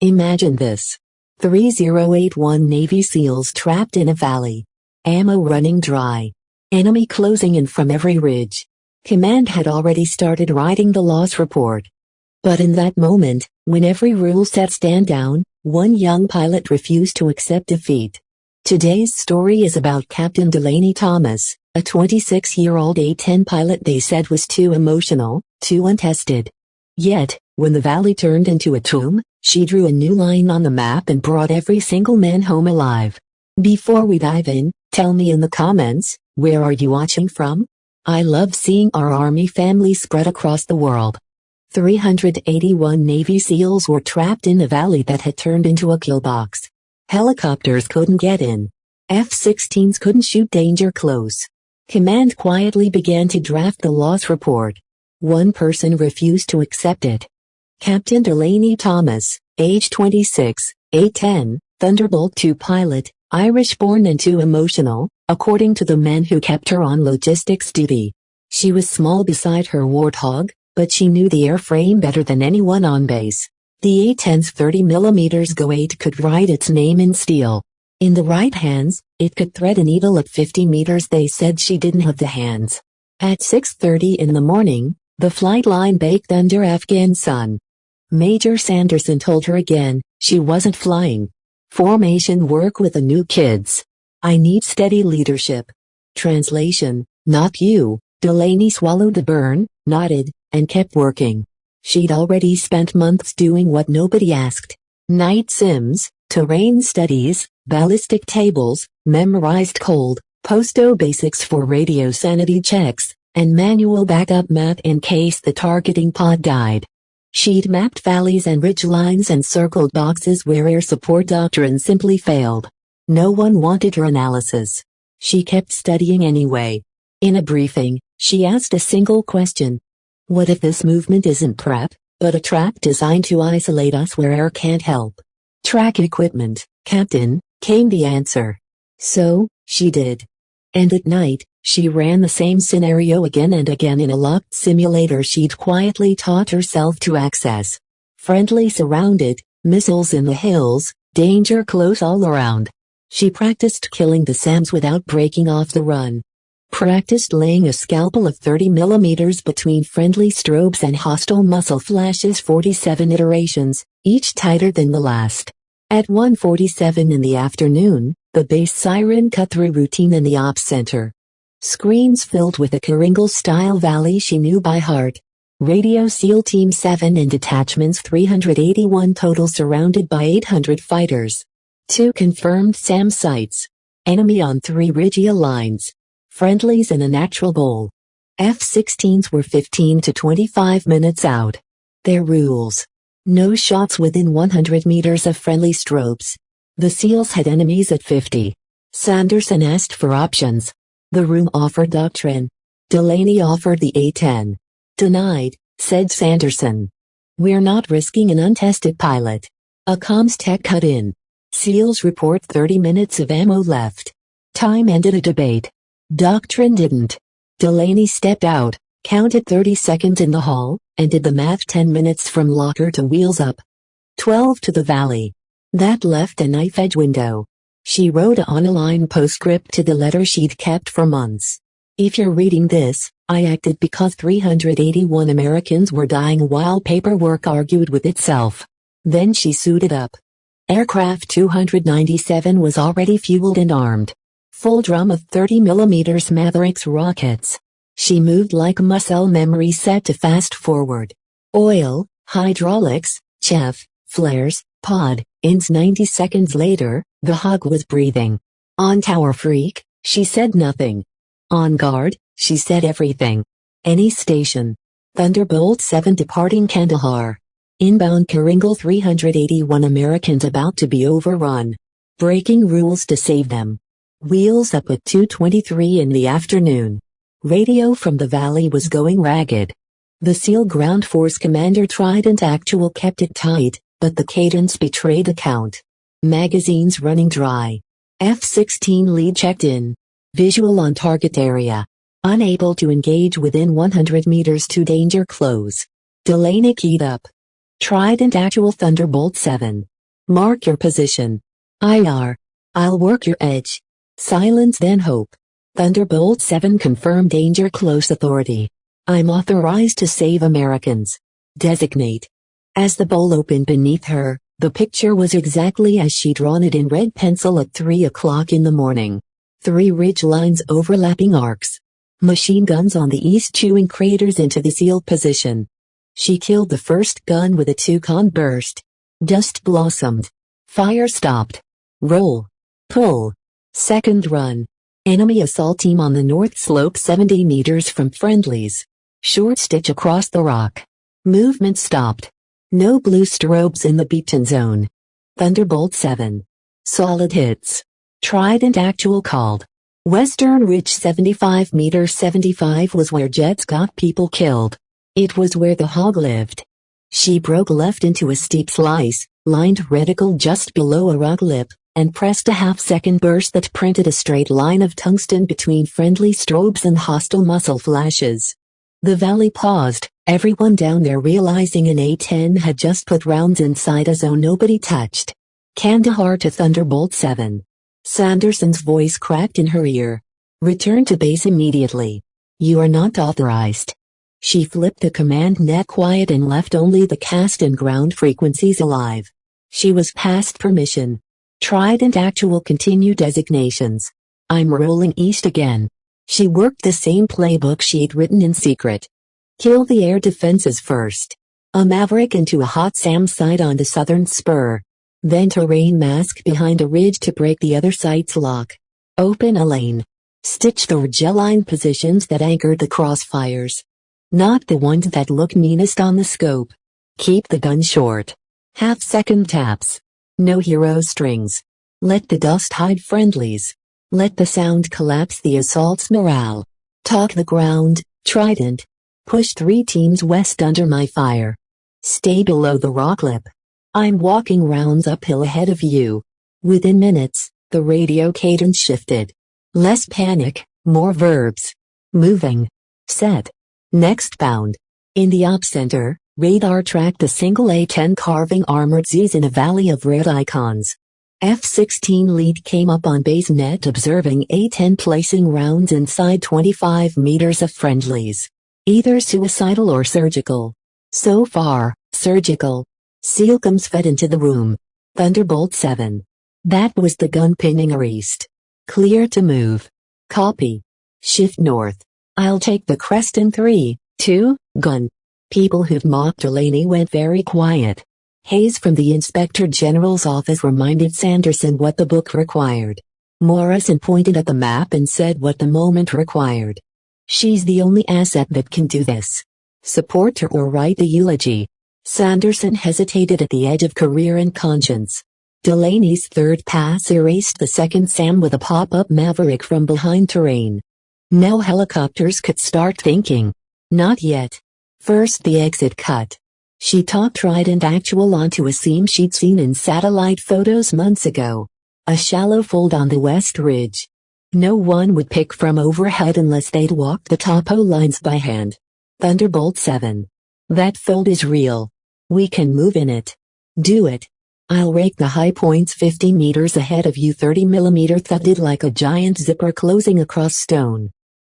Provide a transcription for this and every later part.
Imagine this. 3081 Navy SEALs trapped in a valley. Ammo running dry. Enemy closing in from every ridge. Command had already started writing the loss report. But in that moment, when every rule set stand down, one young pilot refused to accept defeat. Today's story is about Captain Delaney Thomas, a 26-year-old A-10 pilot they said was too emotional, too untested. Yet, when the valley turned into a tomb, she drew a new line on the map and brought every single man home alive. Before we dive in, tell me in the comments, where are you watching from? I love seeing our Army family spread across the world. 381 Navy SEALs were trapped in a valley that had turned into a kill box. Helicopters couldn't get in. F-16s couldn't shoot danger close. Command quietly began to draft the loss report. One person refused to accept it. Captain Delaney Thomas, age 26, A-10, Thunderbolt II pilot, Irish-born and too emotional, according to the men who kept her on logistics duty. She was small beside her Warthog, but she knew the airframe better than anyone on base. The A-10's 30mm Go-8 could write its name in steel. In the right hands, it could thread a needle at 50 meters. They said she didn't have the hands. At 6:30 in the morning, the flight line baked under Afghan sun. Major Sanderson told her again, she wasn't flying. Formation work with the new kids. I need steady leadership. Translation, not you. Delaney swallowed the burn, nodded, and kept working. She'd already spent months doing what nobody asked. Night sims, terrain studies, ballistic tables, memorized cold, posto basics for radio sanity checks, and manual backup map in case the targeting pod died. She'd mapped valleys and ridge lines and circled boxes where air support doctrine simply failed. No one wanted her analysis. She kept studying anyway. In a briefing, she asked a single question. What if this movement isn't prep, but a trap designed to isolate us where air can't help? Track equipment, Captain, came the answer. So, she did. And at night, she ran the same scenario again and again in a locked simulator she'd quietly taught herself to access. Friendly surrounded, missiles in the hills, danger close all around. She practiced killing the SAMs without breaking off the run. Practiced laying a scalpel of 30mm between friendly strobes and hostile muzzle flashes 47 iterations, each tighter than the last. At 1:47 in the afternoon, the base siren cut through routine in the ops center. Screens filled with a Kringle-style valley she knew by heart. Radio SEAL Team 7 and Detachments 381 total surrounded by 800 fighters. 2 confirmed SAM sites. Enemy on 3 Regia lines. Friendlies in a natural bowl. F-16s were 15 to 25 minutes out. Their rules. No shots within 100 meters of friendly strobes. The SEALs had enemies at 50. Sanderson asked for options. The room offered doctrine. Delaney offered the A-10. Denied, said Sanderson. We're not risking an untested pilot. A comms tech cut in. SEALs report 30 minutes of ammo left. Time ended a debate. Doctrine didn't. Delaney stepped out, counted 30 seconds in the hall, and did the math. 10 minutes from locker to wheels up. 12 to the valley. That left a knife-edge window. She wrote on a line postscript to the letter she'd kept for months. If you're reading this, I acted because 381 Americans were dying while paperwork argued with itself. Then she suited up. Aircraft 297 was already fueled and armed. Full drum of 30mm Mavericks rockets. She moved like muscle memory set to fast forward. Oil, hydraulics, chef, flares, pod, ins. 90 seconds later, the hog was breathing. On tower freak, she said nothing. On guard, she said everything. Any station. Thunderbolt 7 departing Kandahar. Inbound Kringle 381 Americans about to be overrun. Breaking rules to save them. Wheels up at 2:23 in the afternoon. Radio from the valley was going ragged. The SEAL Ground Force commander Trident Actual kept it tight, but the cadence betrayed the count. Magazines running dry. F-16 lead checked in. Visual on target area. Unable to engage within 100 meters to danger close. Delaney keyed up. Trident Actual Thunderbolt 7. Mark your position. IR. I'll work your edge. Silence then hope. Thunderbolt 7 confirm danger close authority. I'm authorized to save Americans. Designate. As the bowl opened beneath her, the picture was exactly as she'd drawn it in red pencil at 3 o'clock in the morning. 3 ridge lines overlapping arcs. Machine guns on the east chewing craters into the sealed position. She killed the first gun with a 2-con burst. Dust blossomed. Fire stopped. Roll. Pull. Second run. Enemy assault team on the north slope 70 meters from friendlies. Short stitch across the rock. Movement stopped. No blue strobes in the beaten zone. Thunderbolt 7. Solid hits. Trident actual called. Western Ridge 75 meters 75 was where jets got people killed. It was where the hog lived. She broke left into a steep slice, lined reticle just below a rock lip, and pressed a half-second burst that printed a straight line of tungsten between friendly strobes and hostile muzzle flashes. The valley paused, everyone down there realizing an A-10 had just put rounds inside a zone nobody touched. Kandahar to Thunderbolt 7. Sanderson's voice cracked in her ear. Return to base immediately. You are not authorized. She flipped the command net quiet and left only the cast and ground frequencies alive. She was past permission. Trident actual continue designations. I'm rolling east again. She worked the same playbook she'd written in secret. Kill the air defenses first. A Maverick into a hot SAM site on the southern spur. Then terrain mask behind a ridge to break the other site's lock. Open a lane. Stitch the ridge-line positions that anchored the crossfires. Not the ones that look meanest on the scope. Keep the gun short. Half-second taps. No hero strings. Let the dust hide friendlies. Let the sound collapse the assault's morale. Talk the ground, Trident. Push 3 teams west under my fire. Stay below the rock lip. I'm walking rounds uphill ahead of you. Within minutes, the radio cadence shifted. Less panic, more verbs. Moving. Set. Next bound. In the op center, radar tracked a single A-10 carving armored Z's in a valley of red icons. F-16 lead came up on base net observing A-10 placing rounds inside 25 meters of friendlies. Either suicidal or surgical. So far, surgical. Sealcoms fed into the room. Thunderbolt 7. That was the gun pinning her east. Clear to move. Copy. Shift north. I'll take the crest in 3, 2, gun. People who've mocked Delaney went very quiet. Hayes from the Inspector General's office reminded Sanderson what the book required. Morrison pointed at the map and said what the moment required. She's the only asset that can do this. Support her or write the eulogy. Sanderson hesitated at the edge of career and conscience. Delaney's third pass erased the second SAM with a pop-up Maverick from behind terrain. Now helicopters could start thinking. Not yet. First the exit cut. She talked Trident actual onto a seam she'd seen in satellite photos months ago. A shallow fold on the west ridge. No one would pick from overhead unless they'd walked the topo lines by hand. Thunderbolt 7. That fold is real. We can move in it. Do it. I'll rake the high points 50 meters ahead of you. 30mm thudded like a giant zipper closing across stone.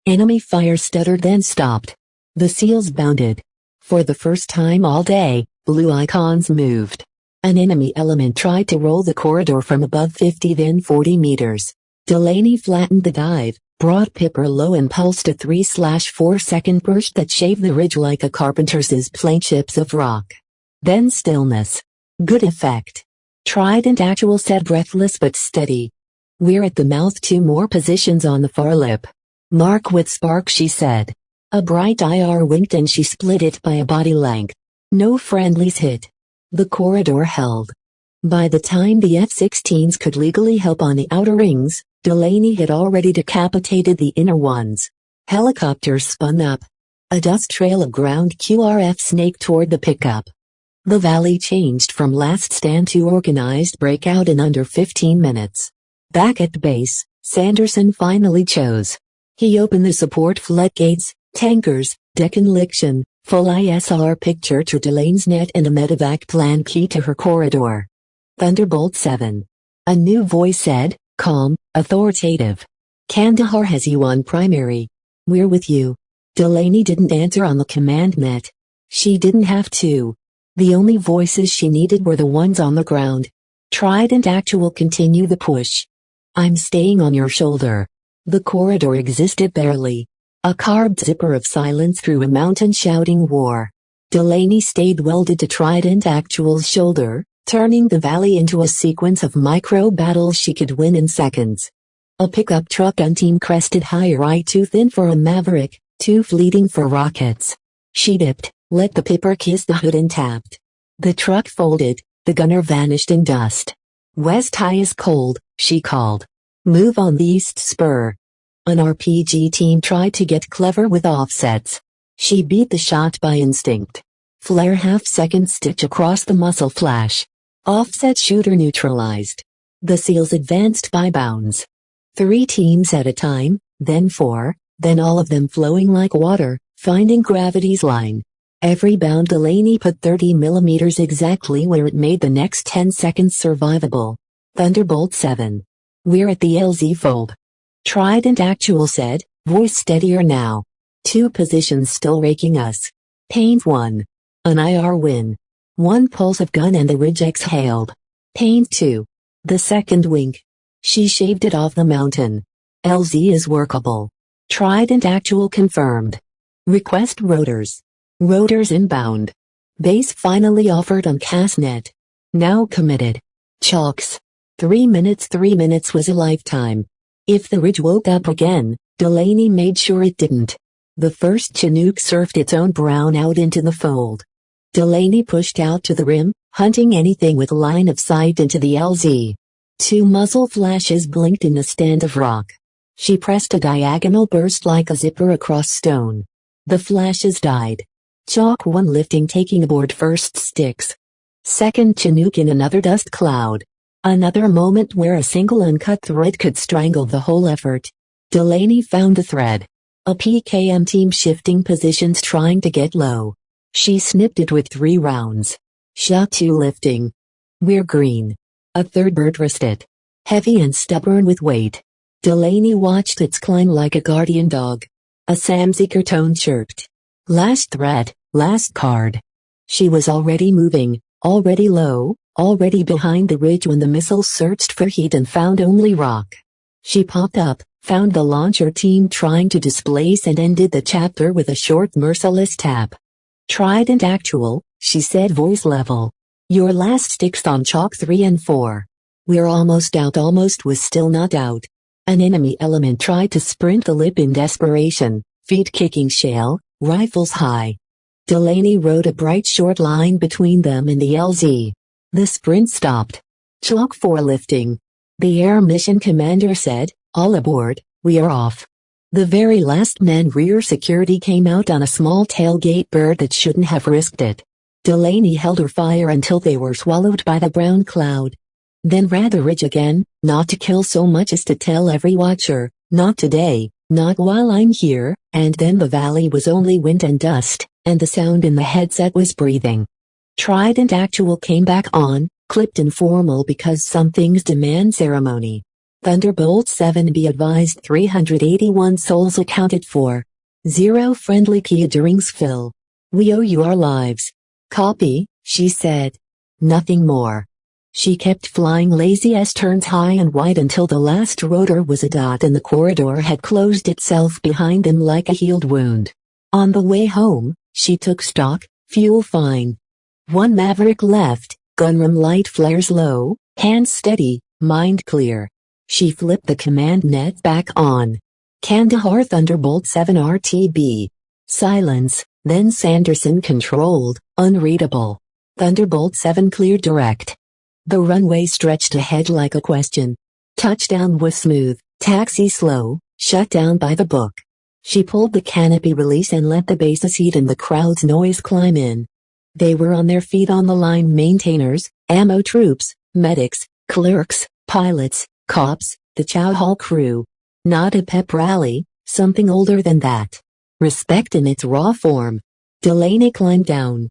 Enemy fire stuttered then stopped. The SEALs bounded. For the first time all day, blue icons moved. An enemy element tried to roll the corridor from above 50 then 40 meters. Delaney flattened the dive, brought Pipper low and pulsed a 3/4 second burst that shaved the ridge like a carpenter's plane chips of rock. Then stillness. Good effect. Trident actual said breathless but steady. We're at the mouth. 2 more positions on the far lip. Mark with spark, she said. A bright IR winked and she split it by a body length. No friendlies hit. The corridor held. By the time the F-16s could legally help on the outer rings, Delaney had already decapitated the inner ones. Helicopters spun up. A dust trail of ground QRF snaked toward the pickup. The valley changed from last stand to organized breakout in under 15 minutes. Back at the base, Sanderson finally chose. He opened the support floodgates, tankers, Deckenlichten, full ISR picture to Delaney's net and a medevac plan key to her corridor. Thunderbolt 7. A new voice said, calm, authoritative. Kandahar has you on primary. We're with you. Delaney didn't answer on the command net. She didn't have to. The only voices she needed were the ones on the ground. Trident Actual continue the push. I'm staying on your shoulder. The corridor existed barely. A carved zipper of silence through a mountain shouting war. Delaney stayed welded to Trident Actual's shoulder, turning the valley into a sequence of micro-battles she could win in seconds. A pickup truck on team crested higher, eye too thin for a Maverick, too fleeting for rockets. She dipped, let the pipper kiss the hood and tapped. The truck folded, the gunner vanished in dust. West High is cold, she called. Move on the east spur. An RPG team tried to get clever with offsets. She beat the shot by instinct. Flare half-second stitch across the muzzle flash. Offset shooter neutralized. The SEALs advanced by bounds. 3 teams at a time, then 4, then all of them flowing like water, finding gravity's line. Every bound Delaney put 30 millimeters exactly where it made the next 10 seconds survivable. Thunderbolt 7. We're at the LZ fold. Trident Actual said, voice steadier now. 2 positions still raking us. Paint 1. An IR win. 1 pulse of gun and the ridge exhaled. Paint 2. The second wink. She shaved it off the mountain. LZ is workable. Trident Actual confirmed. Request rotors. Rotors inbound. Base finally offered on Castnet. Now committed. Chalks. 3 minutes was a lifetime. If the ridge woke up again, Delaney made sure it didn't. The first Chinook surfed its own brown out into the fold. Delaney pushed out to the rim, hunting anything with line of sight into the LZ. 2 muzzle flashes blinked in a stand of rock. She pressed a diagonal burst like a zipper across stone. The flashes died. Chalk 1 lifting, taking aboard first sticks. Second Chinook in another dust cloud. Another moment where a single uncut thread could strangle the whole effort. Delaney found the thread. A PKM team shifting positions trying to get low. She snipped it with 3 rounds. Shot 2 lifting. We're green. A third burst it. Heavy and stubborn with weight. Delaney watched its climb like a guardian dog. A Samseeker tone chirped. Last thread, last card. She was already moving, already low, already behind the ridge when the missile searched for heat and found only rock. She popped up, found the launcher team trying to displace and ended the chapter with a short merciless tap. Trident Actual, she said voice level. Your last sticks on chalk 3 and 4. We're almost out. Almost was still not out. An enemy element tried to sprint the lip in desperation, feet kicking shale, rifles high. Delaney rode a bright short line between them and the LZ. The sprint stopped. Chalk 4 lifting. The air mission commander said, all aboard, we are off. The very last man rear security came out on a small tailgate bird that shouldn't have risked it. Delaney held her fire until they were swallowed by the brown cloud. Then ran the ridge again, not to kill so much as to tell every watcher, not today, not while I'm here, and then the valley was only wind and dust, and the sound in the headset was breathing. Trident Actual came back on, clipped and formal because some things demand ceremony. Thunderbolt 7 be advised 381 souls accounted for. 0 friendly key during spill. We owe you our lives. Copy, she said. Nothing more. She kept flying lazy as turns high and wide until the last rotor was a dot and the corridor had closed itself behind them like a healed wound. On the way home, she took stock, fuel fine. 1 Maverick left, gunroom light flares low, hands steady, mind clear. She flipped the command net back on. Kandahar Thunderbolt 7 RTB. Silence, then Sanderson controlled, unreadable. Thunderbolt 7 clear direct. The runway stretched ahead like a question. Touchdown was smooth, taxi slow, shut down by the book. She pulled the canopy release and let the bases heat and the crowd's noise climb in. They were on their feet on the line: maintainers, ammo troops, medics, clerks, pilots, cops, the chow hall crew. Not a pep rally, something older than that. Respect in its raw form. Delaney climbed down.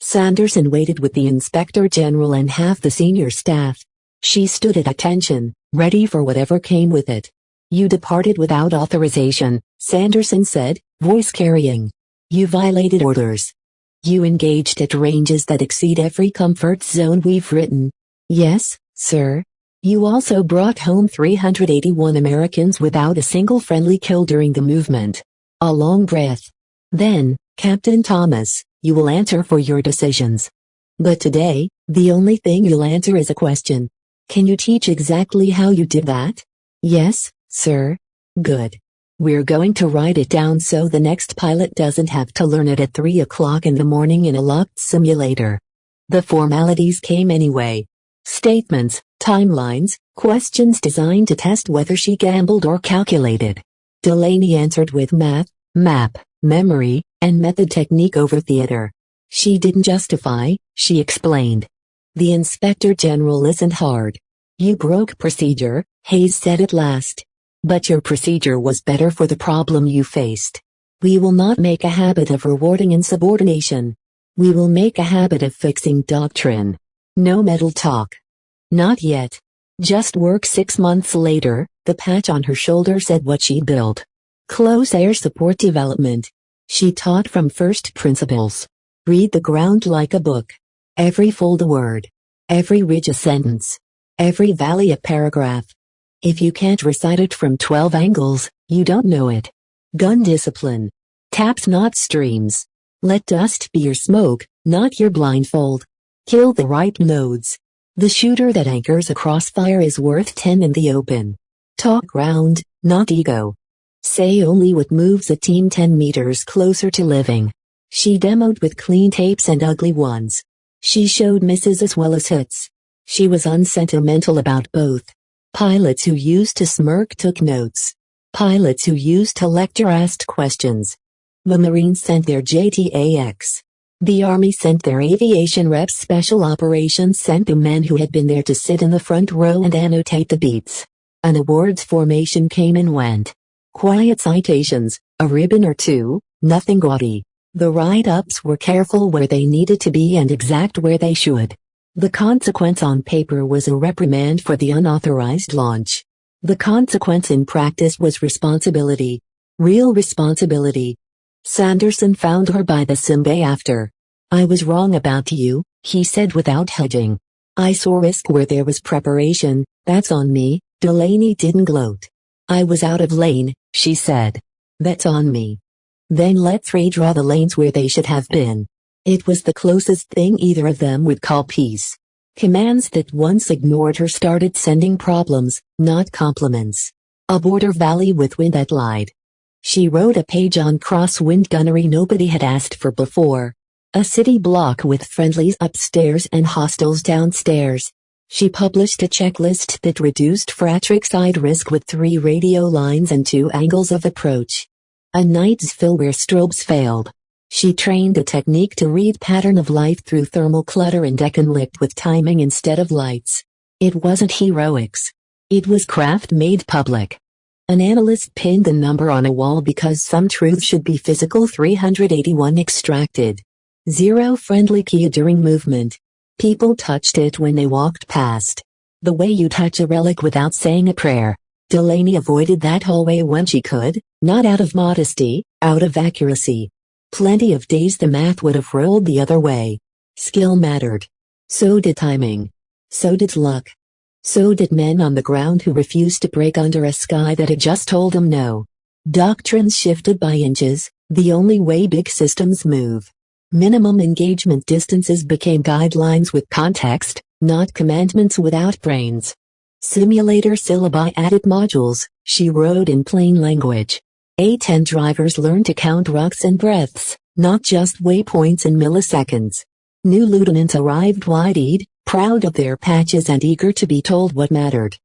Sanderson waited with the Inspector General and half the senior staff. She stood at attention, ready for whatever came with it. "You departed without authorization," Sanderson said, voice carrying. "You violated orders. You engaged at ranges that exceed every comfort zone we've written." "Yes, sir." "You also brought home 381 Americans without a single friendly kill during the movement." A long breath. "Then, Captain Thomas, you will answer for your decisions. But today, the only thing you'll answer is a question. Can you teach exactly how you did that?" "Yes, sir." "Good. We're going to write it down so the next pilot doesn't have to learn it at 3 o'clock in the morning in a locked simulator." The formalities came anyway. Statements, timelines, questions designed to test whether she gambled or calculated. Delaney answered with math, map, memory, and method technique over theater. She didn't justify, she explained. The Inspector General listened hard. "You broke procedure," Hayes said at last. "But your procedure was better for the problem you faced. We will not make a habit of rewarding insubordination. We will make a habit of fixing doctrine. No metal talk." "Not yet." Just work 6 months later, the patch on her shoulder said what she'd built. Close air support development. She taught from first principles. Read the ground like a book. Every fold a word. Every ridge a sentence. Every valley a paragraph. If you can't recite it from 12 angles, you don't know it. Gun discipline. Taps not streams. Let dust be your smoke, not your blindfold. Kill the right nodes. The shooter that anchors a crossfire is worth 10 in the open. Talk ground, not ego. Say only what moves a team 10 meters closer to living. She demoed with clean tapes and ugly ones. She showed misses as well as hits. She was unsentimental about both. Pilots who used to smirk took notes. Pilots who used to lecture asked questions. The Marines sent their JTAX. The Army sent their aviation reps. Special Operations sent the men who had been there to sit in the front row and annotate the beats. An awards formation came and went. Quiet citations, a ribbon or two, nothing gaudy. The write-ups were careful where they needed to be and exact where they should. The consequence on paper was a reprimand for the unauthorized launch. The consequence in practice was responsibility. Real responsibility. Sanderson found her by the simbay after. "I was wrong about you," he said without hedging. "I saw risk where there was preparation, that's on me." Delaney didn't gloat. "I was out of lane," she said. "That's on me." "Then let's redraw the lanes where they should have been." It was the closest thing either of them would call peace. Commands that once ignored her started sending problems, not compliments. A border valley with wind that lied. She wrote a page on crosswind gunnery nobody had asked for before. A city block with friendlies upstairs and hostiles downstairs. She published a checklist that reduced fratricide risk with 3 radio lines and 2 angles of approach. A night's fill where strobes failed. She trained a technique to read pattern of life through thermal clutter and deconflict with timing instead of lights. It wasn't heroics. It was craft made public. An analyst pinned the number on a wall because some truth should be physical. 381 extracted. 0 friendly Kia during movement. People touched it when they walked past. The way you touch a relic without saying a prayer. Delaney avoided that hallway when she could, not out of modesty, out of accuracy. Plenty of days the math would have rolled the other way. Skill mattered. So did timing. So did luck. So did men on the ground who refused to break under a sky that had just told them no. Doctrines shifted by inches, the only way big systems move. Minimum engagement distances became guidelines with context, not commandments without brains. Simulator syllabi added modules, she wrote in plain language. A-10 drivers learned to count rocks and breaths, not just waypoints in milliseconds. New lieutenants arrived wide-eyed, proud of their patches and eager to be told what mattered.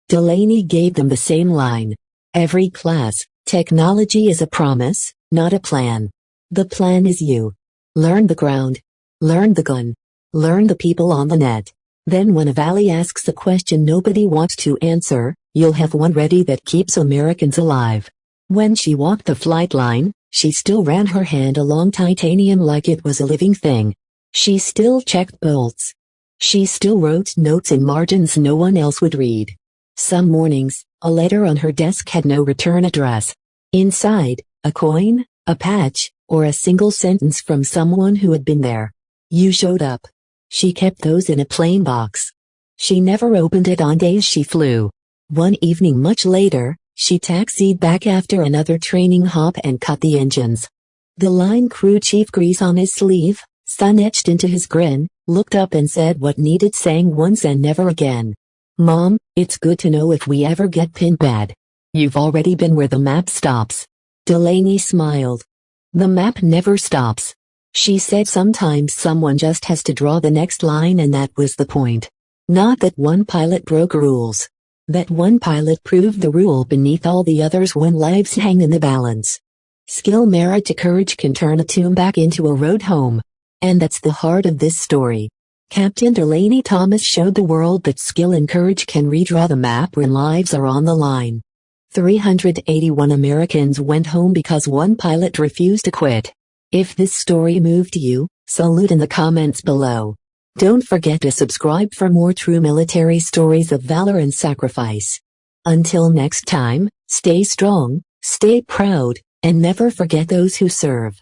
Delaney gave them the same line. Every class, technology is a promise, not a plan. The plan is you. Learn the ground. Learn the gun. Learn the people on the net. Then when a valley asks a question nobody wants to answer, you'll have one ready that keeps Americans alive. When she walked the flight line, she still ran her hand along titanium like it was a living thing. She still checked bolts. She still wrote notes in margins no one else would read. Some mornings, a letter on her desk had no return address. Inside, a coin, a patch, or a single sentence from someone who had been there. You showed up. She kept those in a plain box. She never opened it on days she flew. One evening much later, she taxied back after another training hop and cut the engines. The line crew chief, grease on his sleeve, sun etched into his grin, looked up and said what needed saying once and never again. Mom, it's good to know if we ever get pinned bad. You've already been where the map stops. Delaney smiled. The map never stops. She said sometimes someone just has to draw the next line, and that was the point. Not that one pilot broke rules. That one pilot proved the rule beneath all the others when lives hang in the balance. Skill married to courage can turn a tomb back into a road home. And that's the heart of this story. Captain Delaney Thomas showed the world that skill and courage can redraw the map when lives are on the line. 381 Americans went home because one pilot refused to quit. If this story moved you, salute in the comments below. Don't forget to subscribe for more true military stories of valor and sacrifice. Until next time, stay strong, stay proud, and never forget those who serve.